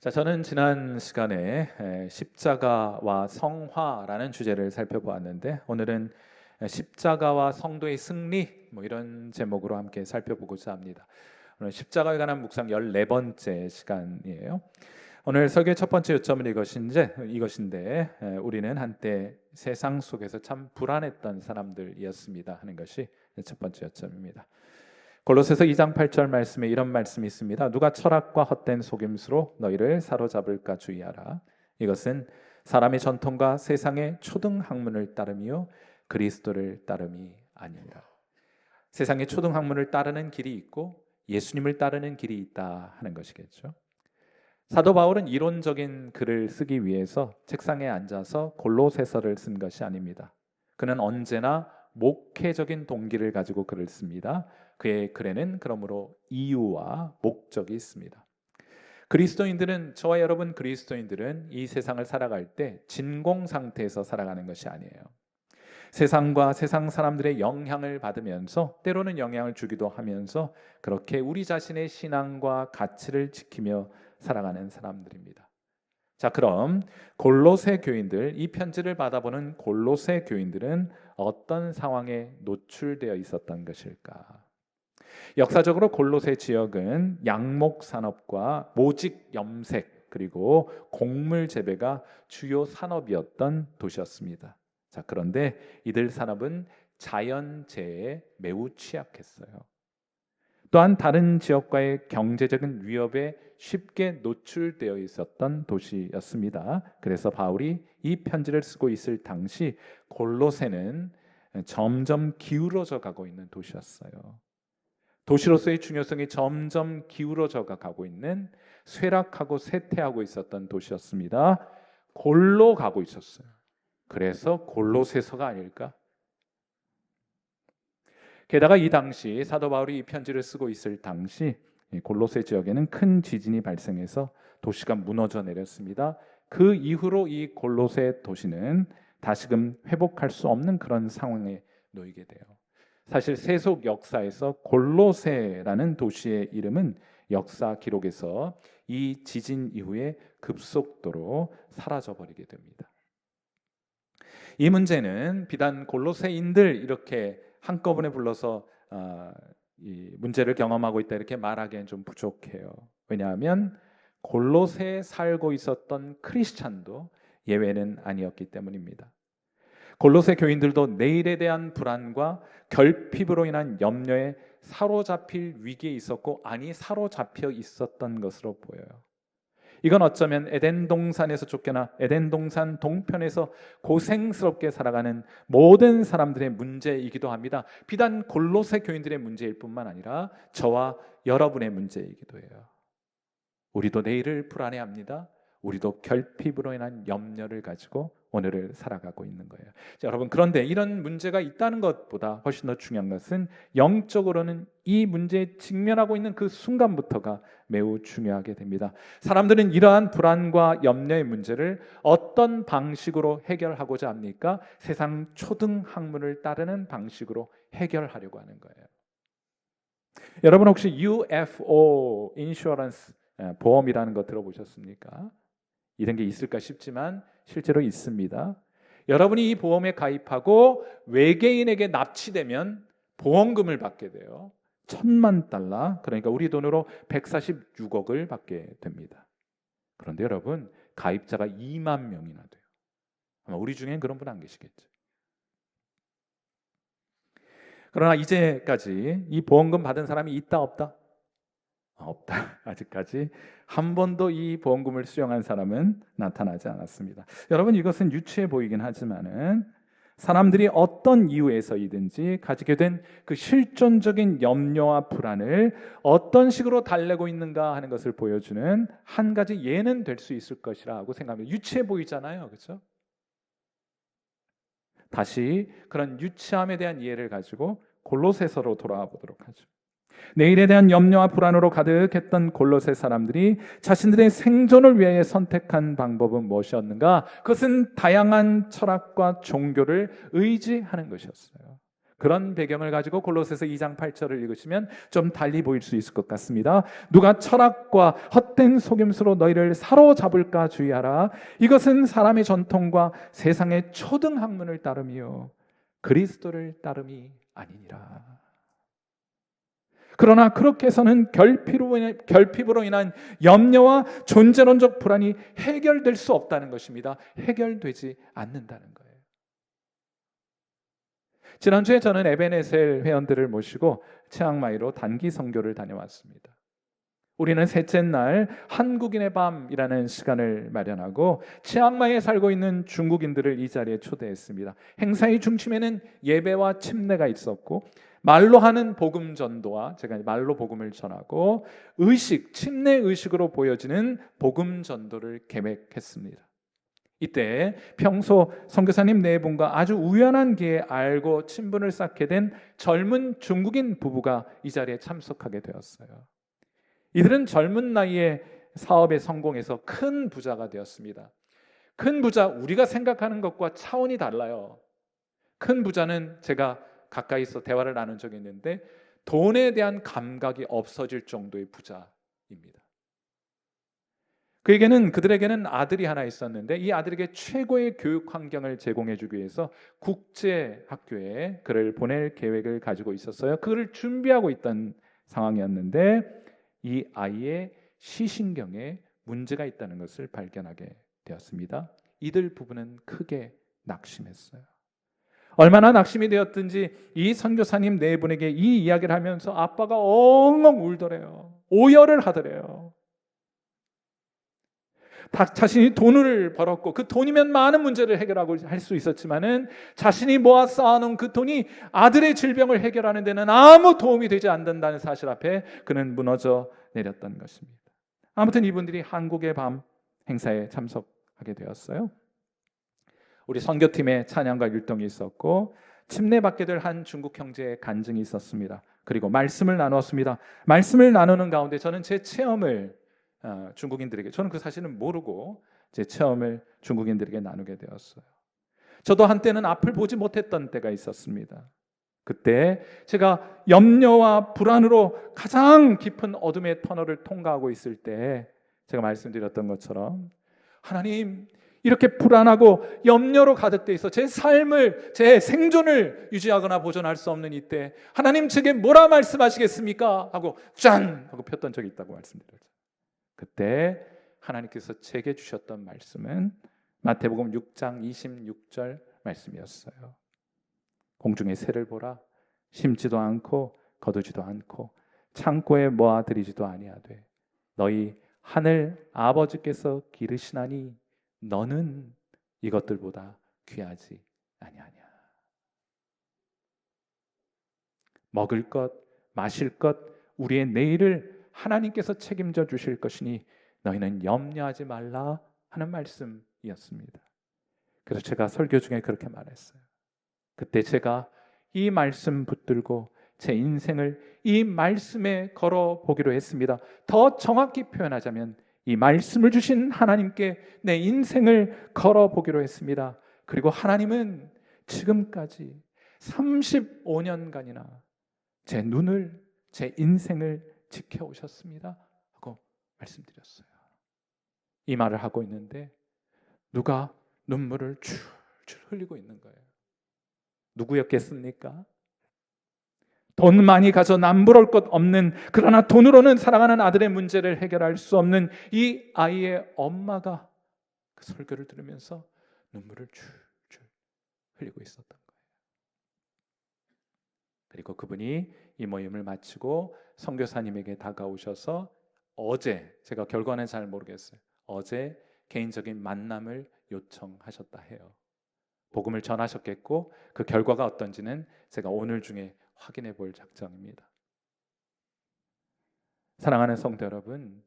자, 저는 지난 시간에 십자가와 성화라는 주제를 살펴보았는데 오늘은 십자가와 성도의 승리 이런 제목으로 함께 살펴보고자 합니다. 오늘 십자가에 관한 묵상 14번째 시간이에요. 오늘 설교의 첫 번째 요점은 이것인데 우리는 한때 세상 속에서 참 불안했던 사람들이었습니다 하는 것이 첫 번째 요점입니다. 골로새서 2장 8절 말씀에 이런 말씀이 있습니다. 누가 철학과 헛된 속임수로 너희를 사로잡을까 주의하라. 이것은 사람의 전통과 세상의 초등 학문을 따름이요 그리스도를 따름이 아니니라. 세상의 초등 학문을 따르는 길이 있고 예수님을 따르는 길이 있다 하는 것이겠죠. 사도 바울은 이론적인 글을 쓰기 위해서 책상에 앉아서 골로새서를 쓴 것이 아닙니다. 그는 언제나 목회적인 동기를 가지고 글을 씁니다. 그의 글에는 그러므로 이유와 목적이 있습니다. 저와 여러분 그리스도인들은 이 세상을 살아갈 때 진공 상태에서 살아가는 것이 아니에요. 세상과 세상 사람들의 영향을 받으면서 때로는 영향을 주기도 하면서 그렇게 우리 자신의 신앙과 가치를 지키며 살아가는 사람들입니다. 자, 그럼 골로새 교인들, 이 편지를 받아보는 골로새 교인들은 어떤 상황에 노출되어 있었던 것일까? 역사적으로 골로새 지역은 양목 산업과 모직 염색 그리고 곡물 재배가 주요 산업이었던 도시였습니다. 자, 그런데 이들 산업은 자연재해에 매우 취약했어요. 또한 다른 지역과의 경제적인 위협에 쉽게 노출되어 있었던 도시였습니다. 그래서 바울이 이 편지를 쓰고 있을 당시 골로새는 점점 기울어져 가고 있는 도시였어요. 도시로서의 중요성이 점점 기울어져 가고 있는 쇠락하고 쇠퇴하고 있었던 도시였습니다. 골로 가고 있었어요. 그래서 골로새서가 아닐까? 게다가 이 당시 사도 바울이 이 편지를 쓰고 있을 당시 골로새 지역에는 큰 지진이 발생해서 도시가 무너져 내렸습니다. 그 이후로 이 골로새 도시는 다시금 회복할 수 없는 그런 상황에 놓이게 돼요. 사실 세속 역사에서 골로새라는 도시의 이름은 역사 기록에서 이 지진 이후에 급속도로 사라져버리게 됩니다. 이 문제는 비단 골로새인들 이렇게 한꺼번에 불러서 이 문제를 경험하고 있다 이렇게 말하기엔 좀 부족해요. 왜냐하면 골로새에 살고 있었던 크리스찬도 예외는 아니었기 때문입니다. 골로새 교인들도 내일에 대한 불안과 결핍으로 인한 염려에 사로잡힐 위기에 있었고 사로잡혀 있었던 것으로 보여요. 이건 어쩌면 에덴 동산에서 쫓겨나 에덴 동산 동편에서 고생스럽게 살아가는 모든 사람들의 문제이기도 합니다. 비단 골로새 교인들의 문제일 뿐만 아니라 저와 여러분의 문제이기도 해요. 우리도 내일을 불안해합니다. 우리도 결핍으로 인한 염려를 가지고 오늘을 살아가고 있는 거예요. 자, 여러분, 그런데 이런 문제가 있다는 것보다 훨씬 더 중요한 것은 영적으로는 이 문제에 직면하고 있는 그 순간부터가 매우 중요하게 됩니다. 사람들은 이러한 불안과 염려의 문제를 어떤 방식으로 해결하고자 합니까? 세상 초등 학문을 따르는 방식으로 해결하려고 하는 거예요. 여러분 혹시 UFO 인슈어런스 보험이라는 거 들어보셨습니까? 이런 게 있을까 싶지만 실제로 있습니다. 여러분이 이 보험에 가입하고 외계인에게 납치되면 보험금을 받게 돼요. $10,000,000, 그러니까 우리 돈으로 146억을 받게 됩니다. 그런데 여러분, 가입자가 2만 명이나 돼요. 아마 우리 중엔 그런 분 안 계시겠죠. 그러나 이제까지 이 보험금 받은 사람이 있다 없다? 없다. 아직까지 한 번도 이 보험금을 수령한 사람은 나타나지 않았습니다. 여러분, 이것은 유치해 보이긴 하지만은 사람들이 어떤 이유에서이든지 가지게 된 그 실존적인 염려와 불안을 어떤 식으로 달래고 있는가 하는 것을 보여주는 한 가지 예는 될 수 있을 것이라고 생각합니다. 유치해 보이잖아요, 그렇죠? 다시 그런 유치함에 대한 이해를 가지고 골로새서로 돌아와 보도록 하죠. 내일에 대한 염려와 불안으로 가득했던 골로새 사람들이 자신들의 생존을 위해 선택한 방법은 무엇이었는가? 그것은 다양한 철학과 종교를 의지하는 것이었어요. 그런 배경을 가지고 골로새서 2장 8절을 읽으시면 좀 달리 보일 수 있을 것 같습니다. 누가 철학과 헛된 속임수로 너희를 사로잡을까 주의하라. 이것은 사람의 전통과 세상의 초등학문을 따름이요 그리스도를 따름이 아니니라. 그러나 그렇게 해서는 결핍으로 인한 염려와 존재론적 불안이 해결될 수 없다는 것입니다. 해결되지 않는다는 거예요. 지난주에 저는 에베네셀 회원들을 모시고 치앙마이로 단기 선교를 다녀왔습니다. 우리는 셋째 날 한국인의 밤이라는 시간을 마련하고 치앙마이에 살고 있는 중국인들을 이 자리에 초대했습니다. 행사의 중심에는 예배와 침례가 있었고 말로 하는 복음 전도와 제가 말로 복음을 전하고 침례 의식으로 보여지는 복음 전도를 계획했습니다. 이때 평소 선교사님 네 분과 아주 우연한 기회에 알고 친분을 쌓게 된 젊은 중국인 부부가 이 자리에 참석하게 되었어요. 이들은 젊은 나이에 사업에 성공해서 큰 부자가 되었습니다. 큰 부자, 우리가 생각하는 것과 차원이 달라요. 큰 부자는 제가 가까이서 대화를 나눈 적이 있는데 돈에 대한 감각이 없어질 정도의 부자입니다. 그들에게는 아들이 하나 있었는데 이 아들에게 최고의 교육 환경을 제공해주기 위해서 국제 학교에 그를 보낼 계획을 가지고 있었어요. 그를 준비하고 있던 상황이었는데 이 아이의 시신경에 문제가 있다는 것을 발견하게 되었습니다. 이들 부부는 크게 낙심했어요. 얼마나 낙심이 되었든지 이 선교사님 네 분에게 이 이야기를 하면서 아빠가 엉엉 울더래요. 오열을 하더래요. 자신이 돈을 벌었고 그 돈이면 많은 문제를 해결하고 할 수 있었지만은 자신이 모아 쌓아놓은 그 돈이 아들의 질병을 해결하는 데는 아무 도움이 되지 않는다는 사실 앞에 그는 무너져 내렸던 것입니다. 아무튼 이분들이 한국의 밤 행사에 참석하게 되었어요. 우리 선교팀의 찬양과 율동이 있었고 침례받게 될 한 중국 형제의 간증이 있었습니다. 그리고 말씀을 나눴습니다. 말씀을 나누는 가운데 저는 제 체험을 중국인들에게, 저는 그 사실은 모르고 제 체험을 중국인들에게 나누게 되었어요. 저도 한때는 앞을 보지 못했던 때가 있었습니다. 그때 제가 염려와 불안으로 가장 깊은 어둠의 터널을 통과하고 있을 때 제가 말씀드렸던 것처럼 하나님, 이렇게 불안하고 염려로 가득돼 있어 제 삶을, 제 생존을 유지하거나 보존할 수 없는 이때 하나님 제게 뭐라 말씀하시겠습니까? 하고 짠! 하고 폈던 적이 있다고 말씀드렸죠. 그때 하나님께서 제게 주셨던 말씀은 마태복음 6장 26절 말씀이었어요. 공중의 새를 보라. 심지도 않고 거두지도 않고 창고에 모아들이지도 아니하되 너희 하늘 아버지께서 기르시나니 너는 이것들보다 귀하지 아니하냐. 먹을 것, 마실 것, 우리의 내일을 하나님께서 책임져 주실 것이니 너희는 염려하지 말라 하는 말씀이었습니다. 그래서 제가 설교 중에 그렇게 말했어요. 그때 제가 이 말씀 붙들고 제 인생을 이 말씀에 걸어보기로 했습니다. 더 정확히 표현하자면 이 말씀을 주신 하나님께 내 인생을 걸어보기로 했습니다. 그리고 하나님은 지금까지 35년간이나 제 눈을, 제 인생을 지켜오셨습니다 하고 말씀드렸어요. 이 말을 하고 있는데 누가 눈물을 줄줄 흘리고 있는 거예요. 누구였겠습니까? 돈 많이 가져 남부러울 것 없는, 그러나 돈으로는 사랑하는 아들의 문제를 해결할 수 없는 이 아이의 엄마가 그 설교를 들으면서 눈물을 줄줄 흘리고 있었던 거예요. 그리고 그분이 이 모임을 마치고 선교사님에게 다가오셔서 어제, 제가 결과는 잘 모르겠어요, 어제 개인적인 만남을 요청하셨다 해요. 복음을 전하셨겠고 그 결과가 어떤지는 제가 오늘 중에 확인해 볼 작정입니다. 사랑하는 성도 여러분,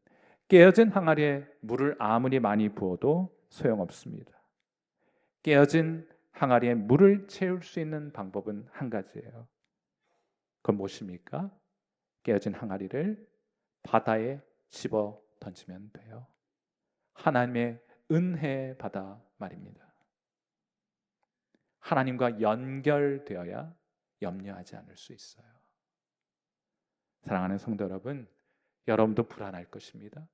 깨어진 항아리에 물을 아무리 많이 부어도 소용없습니다. 깨어진 항아리에 물을 채울 수 있는 방법은 한 가지예요. 그건 무엇입니까? 깨어진 항아리를 바다에 집어 던지면 돼요. 하나님의 은혜 바다 말입니다. 하나님과 연결되어야 염려하지 않을 수 있어요. 사랑하는 성도 여러분, 여러분도 불안할 것입니다.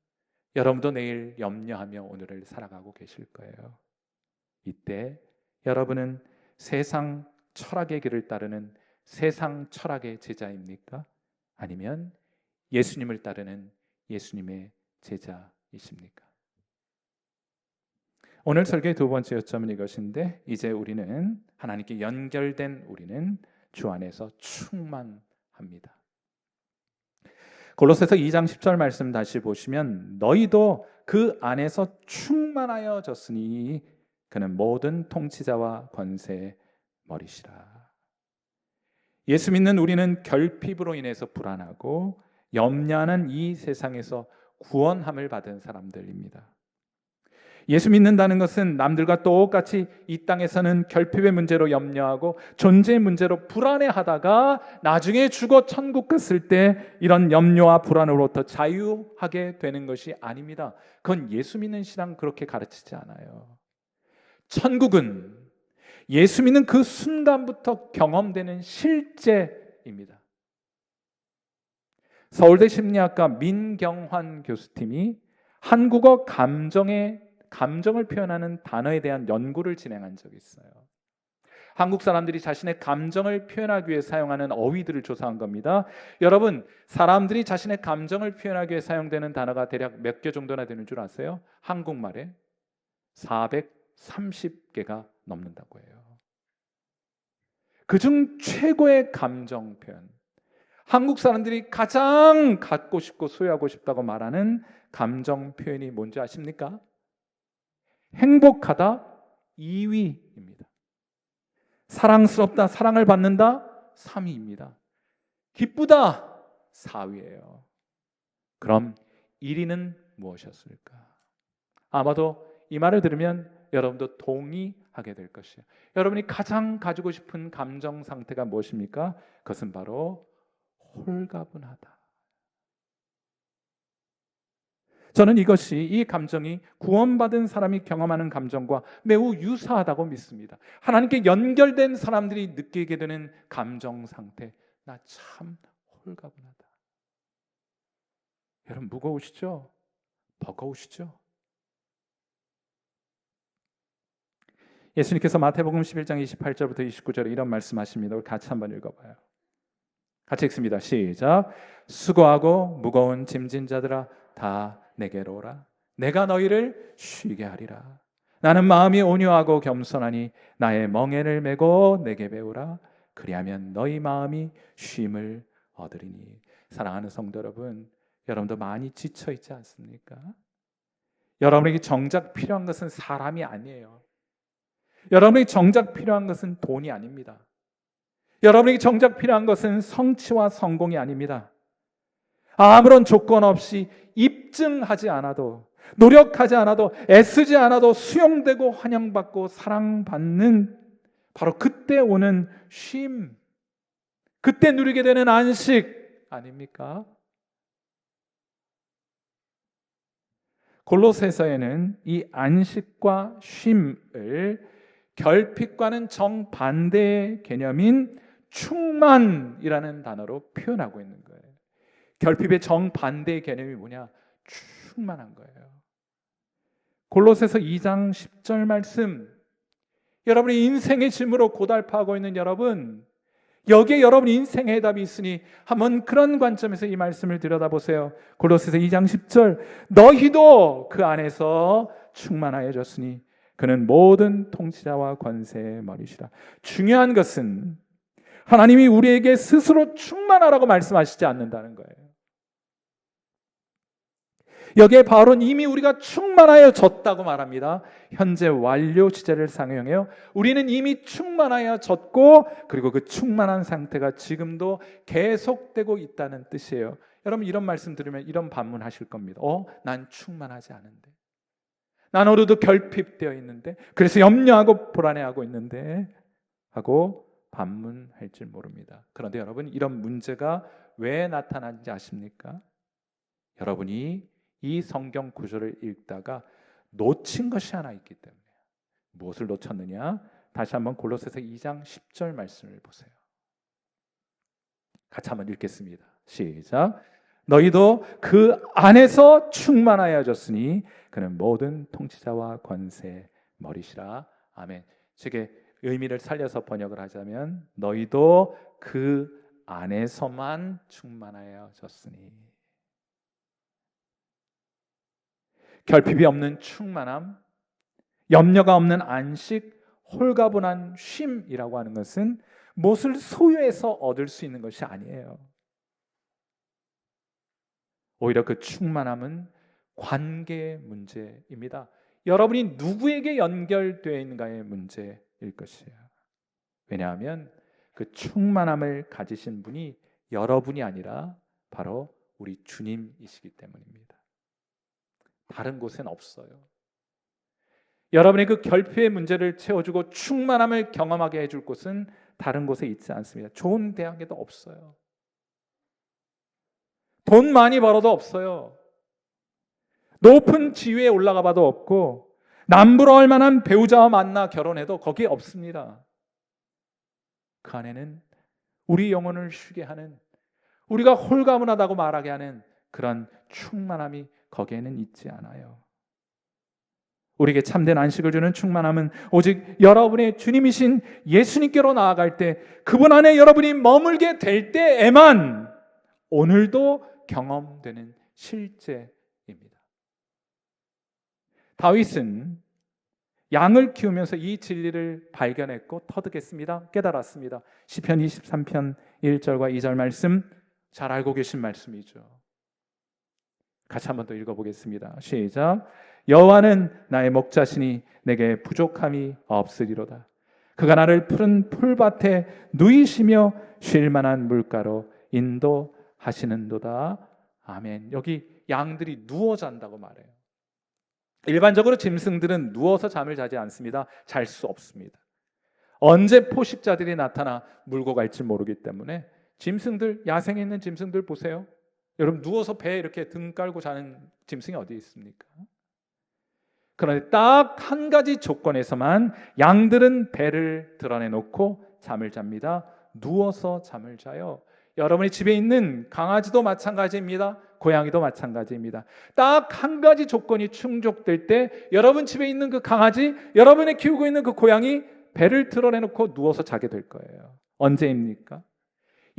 여러분도 내일 염려하며 오늘을 살아가고 계실 거예요. 이때 여러분은 세상 철학의 길을 따르는 세상 철학의 제자입니까? 아니면 예수님을 따르는 예수님의 제자이십니까? 오늘 설교의 두 번째 요점은 이것인데, 이제 우리는 하나님께 연결된 우리는 주 안에서 충만합니다. 골로새서 2장 10절 말씀 다시 보시면, 너희도 그 안에서 충만하여졌으니 그는 모든 통치자와 권세의 머리시라. 예수 믿는 우리는 결핍으로 인해서 불안하고 염려하는 이 세상에서 구원함을 받은 사람들입니다. 예수 믿는다는 것은 남들과 똑같이 이 땅에서는 결핍의 문제로 염려하고 존재의 문제로 불안해하다가 나중에 죽어 천국 갔을 때 이런 염려와 불안으로부터 자유하게 되는 것이 아닙니다. 그건 예수 믿는 신앙 그렇게 가르치지 않아요. 천국은 예수 믿는 그 순간부터 경험되는 실제입니다. 서울대 심리학과 민경환 교수팀이 한국어 감정을 표현하는 단어에 대한 연구를 진행한 적이 있어요. 한국 사람들이 자신의 감정을 표현하기 위해 사용하는 어휘들을 조사한 겁니다. 여러분, 사람들이 자신의 감정을 표현하기 위해 사용되는 단어가 대략 몇 개 정도나 되는 줄 아세요? 한국말에 430개가 넘는다고 해요. 그중 최고의 감정 표현, 한국 사람들이 가장 갖고 싶고 소유하고 싶다고 말하는 감정 표현이 뭔지 아십니까? 행복하다 2위입니다. 사랑스럽다, 사랑을 받는다 3위입니다. 기쁘다 4위예요. 그럼 1위는 무엇이었을까? 아마도 이 말을 들으면 여러분도 동의하게 될 것이에요. 여러분이 가장 가지고 싶은 감정 상태가 무엇입니까? 그것은 바로 홀가분하다. 저는 이것이, 이 감정이 구원받은 사람이 경험하는 감정과 매우 유사하다고 믿습니다. 하나님께 연결된 사람들이 느끼게 되는 감정 상태, 나 참 홀가분하다. 여러분, 무거우시죠? 버거우시죠? 예수님께서 마태복음 11장 28절부터 29절에 이런 말씀하십니다. 우리 같이 한번 읽어봐요. 같이 읽습니다. 시작. 수고하고 무거운 짐진 자들아 다 내게로 오라. 내가 너희를 쉬게 하리라. 나는 마음이 온유하고 겸손하니 나의 멍에를 메고 내게 배우라. 그리하면 너희 마음이 쉼을 얻으리니. 사랑하는 성도 여러분, 여러분도 많이 지쳐 있지 않습니까? 여러분에게 정작 필요한 것은 사람이 아니에요. 여러분에게 정작 필요한 것은 돈이 아닙니다. 여러분에게 정작 필요한 것은 성취와 성공이 아닙니다. 아무런 조건 없이 입증하지 않아도, 노력하지 않아도, 애쓰지 않아도 수용되고 환영받고 사랑받는, 바로 그때 오는 쉼, 그때 누리게 되는 안식 아닙니까? 골로새서에는 이 안식과 쉼을 결핍과는 정반대의 개념인 충만이라는 단어로 표현하고 있는 거예요. 결핍의 정반대의 개념이 뭐냐? 충만한 거예요. 골로새서 2장 10절 말씀, 여러분이 인생의 짐으로 고달파하고 있는 여러분, 여기에 여러분 인생의 해답이 있으니 한번 그런 관점에서 이 말씀을 들여다보세요. 골로새서 2장 10절, 너희도 그 안에서 충만하여졌으니 그는 모든 통치자와 권세의 머리시라. 중요한 것은 하나님이 우리에게 스스로 충만하라고 말씀하시지 않는다는 거예요. 여기에 바울은 이미 우리가 충만하여졌다고 말합니다. 현재 완료 시제를 상용해요. 우리는 이미 충만하여졌고, 그리고 그 충만한 상태가 지금도 계속되고 있다는 뜻이에요. 여러분, 이런 말씀 들으면 이런 반문하실 겁니다. 난 충만하지 않은데, 난 오늘도 결핍되어 있는데, 그래서 염려하고 불안해하고 있는데 하고 반문할 줄 모릅니다. 그런데 여러분, 이런 문제가 왜 나타나는지 아십니까? 여러분이 이 성경 구절을 읽다가 놓친 것이 하나 있기 때문에. 무엇을 놓쳤느냐? 다시 한번 골로새서 2장 10절 말씀을 보세요. 같이 한번 읽겠습니다. 시작. 너희도 그 안에서 충만하여졌으니 그는 모든 통치자와 권세 머리시라. 아멘. 제게 의미를 살려서 번역을 하자면 너희도 그 안에서만 충만하여졌으니, 결핍이 없는 충만함, 염려가 없는 안식, 홀가분한 쉼이라고 하는 것은 무엇을 소유해서 얻을 수 있는 것이 아니에요. 오히려 그 충만함은 관계의 문제입니다. 여러분이 누구에게 연결되어 있는가의 문제일 것이에요. 왜냐하면 그 충만함을 가지신 분이 여러분이 아니라 바로 우리 주님이시기 때문입니다. 다른 곳엔 없어요. 여러분의 그 결핍의 문제를 채워주고 충만함을 경험하게 해줄 곳은 다른 곳에 있지 않습니다. 좋은 대학에도 없어요. 돈 많이 벌어도 없어요. 높은 지위에 올라가 봐도 없고, 남부러울 만한 배우자와 만나 결혼해도 거기에 없습니다. 그 안에는 우리 영혼을 쉬게 하는, 우리가 홀가분하다고 말하게 하는 그런 충만함이 거기에는 있지 않아요. 우리에게 참된 안식을 주는 충만함은 오직 여러분의 주님이신 예수님께로 나아갈 때, 그분 안에 여러분이 머물게 될 때에만 오늘도 경험되는 실제입니다. 다윗은 양을 키우면서 이 진리를 발견했고 터득했습니다. 깨달았습니다. 시편 23편 1절과 2절 말씀 잘 알고 계신 말씀이죠. 같이 한번 더 읽어보겠습니다. 시작. 여호와는 나의 목자시니 내게 부족함이 없으리로다. 그가 나를 푸른 풀밭에 누이시며 쉴 만한 물가로 인도하시는도다. 아멘. 여기 양들이 누워 잔다고 말해요. 일반적으로 짐승들은 누워서 잠을 자지 않습니다. 잘 수 없습니다. 언제 포식자들이 나타나 물고 갈지 모르기 때문에 짐승들, 야생에 있는 짐승들 보세요. 여러분 누워서 배에 이렇게 등 깔고 자는 짐승이 어디 있습니까? 그런데 딱 한 가지 조건에서만 양들은 배를 드러내놓고 잠을 잡니다. 누워서 잠을 자요. 여러분이 집에 있는 강아지도 마찬가지입니다. 고양이도 마찬가지입니다. 딱 한 가지 조건이 충족될 때 여러분 집에 있는 그 강아지, 여러분이 키우고 있는 그 고양이 배를 드러내놓고 누워서 자게 될 거예요. 언제입니까?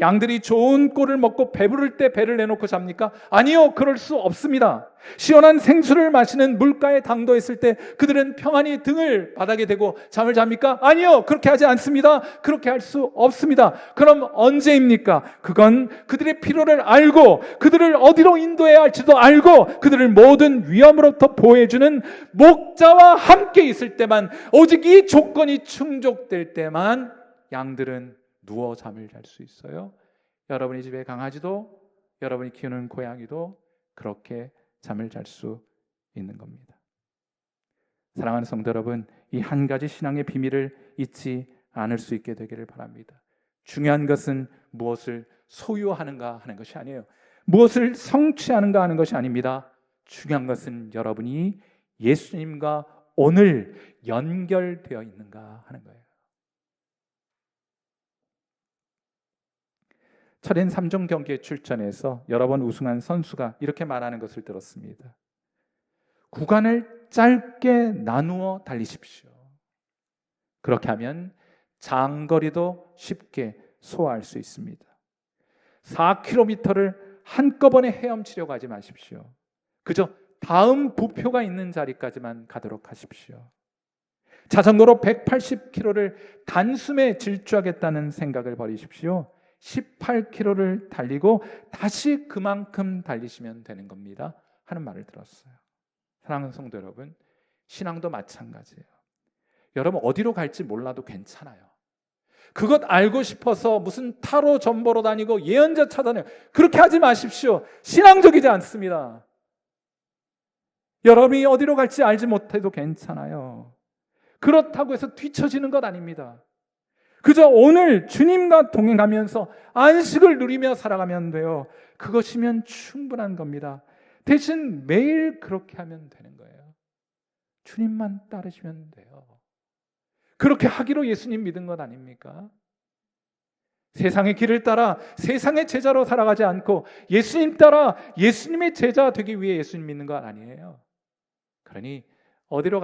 양들이 좋은 꼴을 먹고 배부를 때 배를 내놓고 잡니까? 아니요, 그럴 수 없습니다. 시원한 생수를 마시는 물가에 당도했을 때 그들은 평안히 등을 바닥에 대고 잠을 잡니까? 아니요, 그렇게 하지 않습니다. 그렇게 할 수 없습니다. 그럼 언제입니까? 그건 그들의 필요를 알고 그들을 어디로 인도해야 할지도 알고 그들을 모든 위험으로부터 보호해주는 목자와 함께 있을 때만, 오직 이 조건이 충족될 때만 양들은 누워 잠을 잘 수 있어요. 여러분이 집에 강아지도 여러분이 키우는 고양이도 그렇게 잠을 잘 수 있는 겁니다. 사랑하는 성도 여러분, 이 한 가지 신앙의 비밀을 잊지 않을 수 있게 되기를 바랍니다. 중요한 것은 무엇을 소유하는가 하는 것이 아니에요. 무엇을 성취하는가 하는 것이 아닙니다. 중요한 것은 여러분이 예수님과 오늘 연결되어 있는가 하는 거예요. 철인 3종 경기에 출전해서 여러 번 우승한 선수가 이렇게 말하는 것을 들었습니다. 구간을 짧게 나누어 달리십시오. 그렇게 하면 장거리도 쉽게 소화할 수 있습니다. 4km를 한꺼번에 헤엄치려고 하지 마십시오. 그저 다음 부표가 있는 자리까지만 가도록 하십시오. 자전거로 180km를 단숨에 질주하겠다는 생각을 버리십시오. 18km를 달리고 다시 그만큼 달리시면 되는 겁니다 하는 말을 들었어요. 사랑하는 성도 여러분, 신앙도 마찬가지예요. 여러분 어디로 갈지 몰라도 괜찮아요. 그것 알고 싶어서 무슨 타로 점보러 다니고 예언자 찾아내요. 그렇게 하지 마십시오. 신앙적이지 않습니다. 여러분이 어디로 갈지 알지 못해도 괜찮아요. 그렇다고 해서 뒤처지는 것 아닙니다. 그저 오늘 주님과 동행하면서 안식을 누리며 살아가면 돼요. 그것이면 충분한 겁니다. 대신 매일 그렇게 하면 되는 거예요. 주님만 따르시면 돼요. 그렇게 하기로 예수님 믿은 것 아닙니까? 세상의 길을 따라 세상의 제자로 살아가지 않고 예수님 따라 예수님의 제자 되기 위해 예수님 믿는 건 아니에요. 그러니 어디로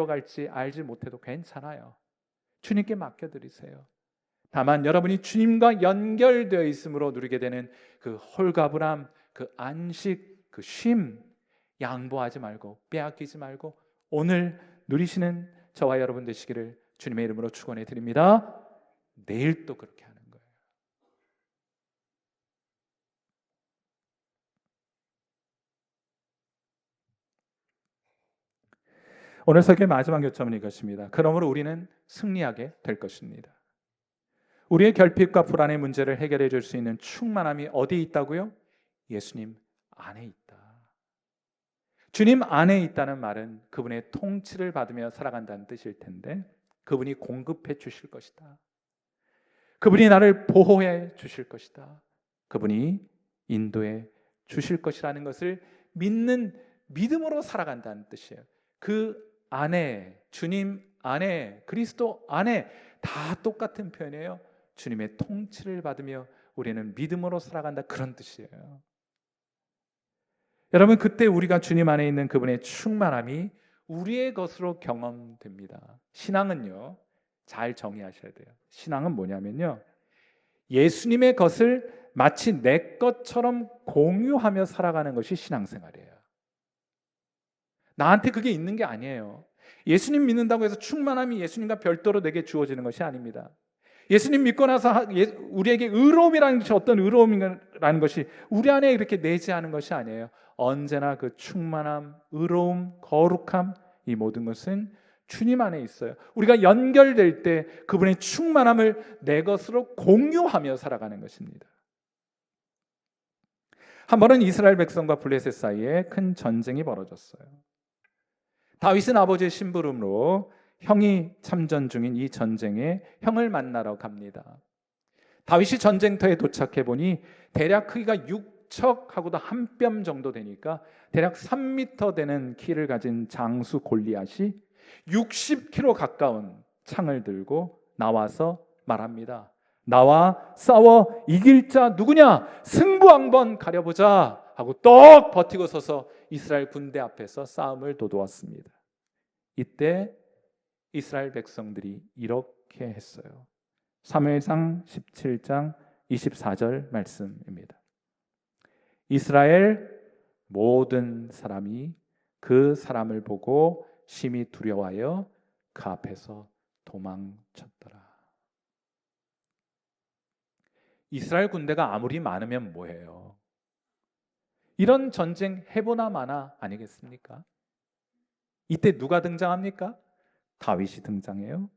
갈지 알지 못해도 괜찮아요. 주님께 맡겨드리세요. 다만 여러분이 주님과 연결되어 있음으로 누리게 되는 그 홀가분함, 그 안식, 그 쉼, 양보하지 말고 빼앗기지 말고 오늘 누리시는 저와 여러분 되시기를 주님의 이름으로 축원해 드립니다. 내일 또 그렇게 하는 거예요. 오늘 설교의 마지막 요점은 이것입니다. 그러므로 우리는 승리하게 될 것입니다. 우리의 결핍과 불안의 문제를 해결해 줄 수 있는 충만함이 어디에 있다고요? 예수님 안에 있다. 주님 안에 있다는 말은 그분의 통치를 받으며 살아간다는 뜻일 텐데 그분이 공급해 주실 것이다. 그분이 나를 보호해 주실 것이다. 그분이 인도해 주실 것이라는 것을 믿는 믿음으로 살아간다는 뜻이에요. 그 안에, 주님 안에, 그리스도 안에 다 똑같은 표현이에요. 주님의 통치를 받으며 우리는 믿음으로 살아간다, 그런 뜻이에요. 여러분, 그때 우리가 주님 안에 있는 그분의 충만함이 우리의 것으로 경험됩니다. 신앙은요, 잘 정의하셔야 돼요. 신앙은 뭐냐면요, 예수님의 것을 마치 내 것처럼 공유하며 살아가는 것이 신앙생활이에요. 나한테 그게 있는 게 아니에요. 예수님 믿는다고 해서 충만함이 예수님과 별도로 내게 주어지는 것이 아닙니다. 예수님 믿고 나서 우리에게 의로움이라는 것이 어떤 의로움이라는 것이 우리 안에 이렇게 내재하는 것이 아니에요. 언제나 그 충만함, 의로움, 거룩함, 이 모든 것은 주님 안에 있어요. 우리가 연결될 때 그분의 충만함을 내 것으로 공유하며 살아가는 것입니다. 한 번은 이스라엘 백성과 블레셋 사이에 큰 전쟁이 벌어졌어요. 다윗은 아버지의 심부름으로 형이 참전 중인 이 전쟁에 형을 만나러 갑니다. 다윗이 전쟁터에 도착해 보니 대략 크기가 6척하고도 한 뼘 정도 되니까 대략 3m 되는 키를 가진 장수 골리앗이 60kg 가까운 창을 들고 나와서 말합니다. 나와 싸워 이길 자 누구냐? 승부 한번 가려보자 하고 떡 버티고 서서 이스라엘 군대 앞에서 싸움을 도두었습니다. 이때 이스라엘 백성들이 이렇게 했어요. 사무엘상 17장 24절 말씀입니다. 이스라엘 모든 사람이 그 사람을 보고 심히 두려워하여 그 앞에서 도망쳤더라. 이스라엘 군대가 아무리 많으면 뭐해요? 이런 전쟁 해보나 마나 아니겠습니까? 이때 누가 등장합니까? 다윗이 등장해요.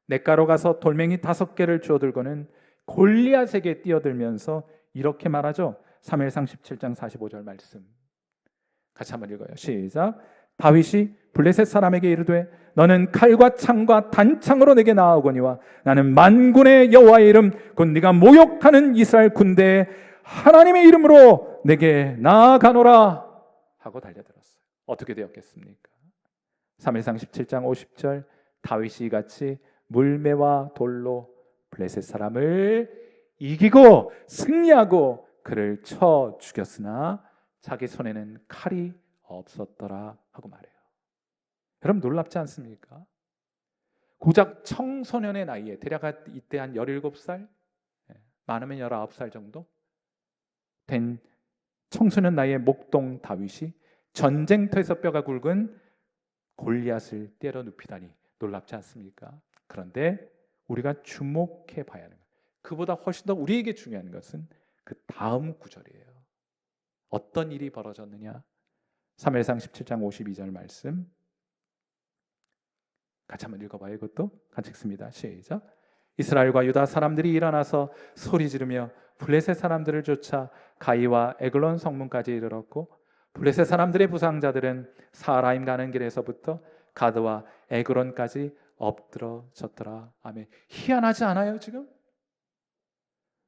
냇가로 가서 돌멩이 5개를 주워들고는 골리앗에게 뛰어들면서 이렇게 말하죠. 사무엘상 17장 45절 말씀 같이 한번 읽어요. 시작. 다윗이 블레셋 사람에게 이르되 너는 칼과 창과 단창으로 내게 나아오거니와 나는 만군의 여호와의 이름 곧 네가 모욕하는 이스라엘 군대의 하나님의 이름으로 내게 나아가노라 하고 달려들었어요. 어떻게 되었겠습니까? 사무엘상 17장 50절 다윗이 같이 물매와 돌로 블레셋 사람을 이기고 승리하고 그를 쳐 죽였으나 자기 손에는 칼이 없었더라 하고 말해요. 여러분 놀랍지 않습니까? 고작 청소년의 나이에 대략 이때 한 17살 많으면 19살 정도 된 청소년 나이의 목동 다윗이 전쟁터에서 뼈가 굵은 골리앗을 때려 눕히다니 놀랍지 않습니까? 그런데 우리가 주목해 봐야 하는 것, 그보다 훨씬 더 우리에게 중요한 것은 그 다음 구절이에요. 어떤 일이 벌어졌느냐? 사무엘상 17장 52절 말씀 같이 한번 읽어봐요. 이것도 같이 읽습니다. 시작. 이스라엘과 유다 사람들이 일어나서 소리 지르며 블레셋 사람들을 쫓아 가이와 에글론 성문까지 이르렀고 블레셋 사람들의 부상자들은 사라임 가는 길에서부터 가드와 에그론까지 엎드러졌더라. 아멘. 희한하지 않아요 지금?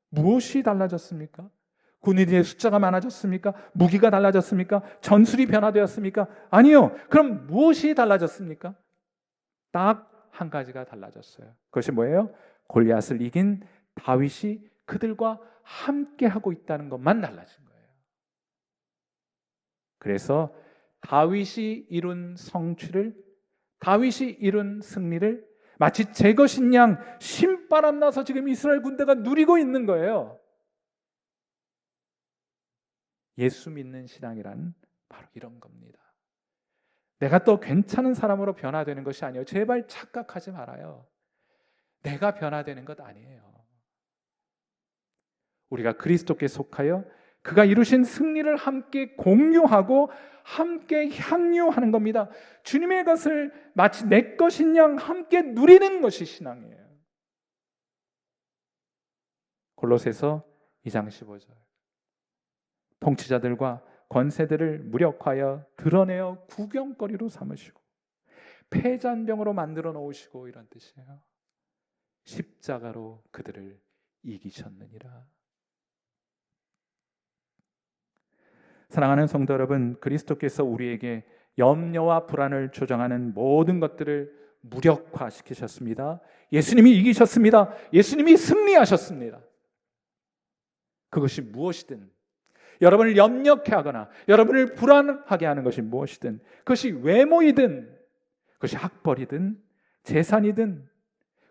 무엇이 달라졌습니까? 군인의 숫자가 많아졌습니까? 무기가 달라졌습니까? 전술이 변화되었습니까? 아니요. 그럼 무엇이 달라졌습니까? 딱 한 가지가 달라졌어요. 그것이 뭐예요? 골리앗을 이긴 다윗이 그들과 함께 하고 있다는 것만 달라진 거예요. 그래서 다윗이 이룬 성취를, 다윗이 이룬 승리를 마치 제 것인 양 신바람 나서 지금 이스라엘 군대가 누리고 있는 거예요. 예수 믿는 신앙이란 바로 이런 겁니다. 내가 또 괜찮은 사람으로 변화되는 것이 아니에요. 제발 착각하지 말아요. 내가 변화되는 것 아니에요. 우리가 그리스도께 속하여 그가 이루신 승리를 함께 공유하고 함께 향유하는 겁니다. 주님의 것을 마치 내 것인 양 함께 누리는 것이 신앙이에요. 골로새서 2장 15절. 통치자들과 권세들을 무력하여 드러내어 구경거리로 삼으시고 패잔병으로 만들어 놓으시고, 이런 뜻이에요. 십자가로 그들을 이기셨느니라. 사랑하는 성도 여러분, 그리스도께서 우리에게 염려와 불안을 조장하는 모든 것들을 무력화시키셨습니다. 예수님이 이기셨습니다. 예수님이 승리하셨습니다. 그것이 무엇이든, 여러분을 염려케 하거나 여러분을 불안하게 하는 것이 무엇이든, 그것이 외모이든, 그것이 학벌이든, 재산이든,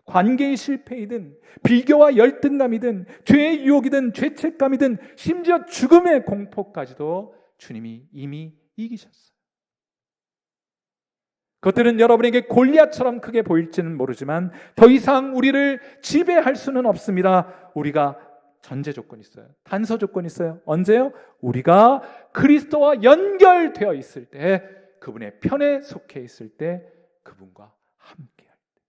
관계의 실패이든, 비교와 열등감이든, 죄의 유혹이든, 죄책감이든, 심지어 죽음의 공포까지도 주님이 이미 이기셨어요. 그것들은 여러분에게 골리앗처럼 크게 보일지는 모르지만 더 이상 우리를 지배할 수는 없습니다. 우리가 전제 조건이 있어요. 단서 조건이 있어요. 언제요? 우리가 그리스도와 연결되어 있을 때, 그분의 편에 속해 있을 때, 그분과 함께 할 때,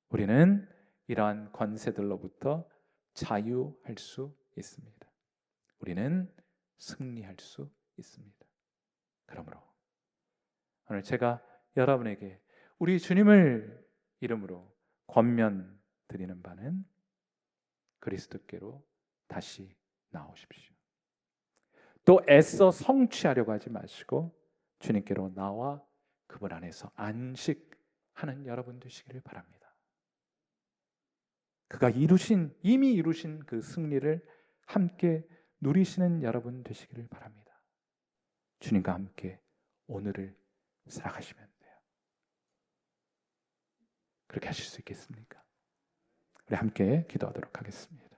우리는 이러한 권세들로부터 자유할 수 있습니다. 우리는 승리할 수 있습니다. 그러므로 오늘 제가 여러분에게 우리 주님을 이름으로 권면드리는 바는 그리스도께로 다시 나오십시오. 또 애써 성취하려고 하지 마시고 주님께로 나와 그분 안에서 안식하는 여러분 되시기를 바랍니다. 그가 이미 이루신 그 승리를 함께 누리시는 여러분 되시기를 바랍니다. 주님과 함께 오늘을 살아가시면 돼요. 그렇게 하실 수 있겠습니까? 우리 함께 기도하도록 하겠습니다.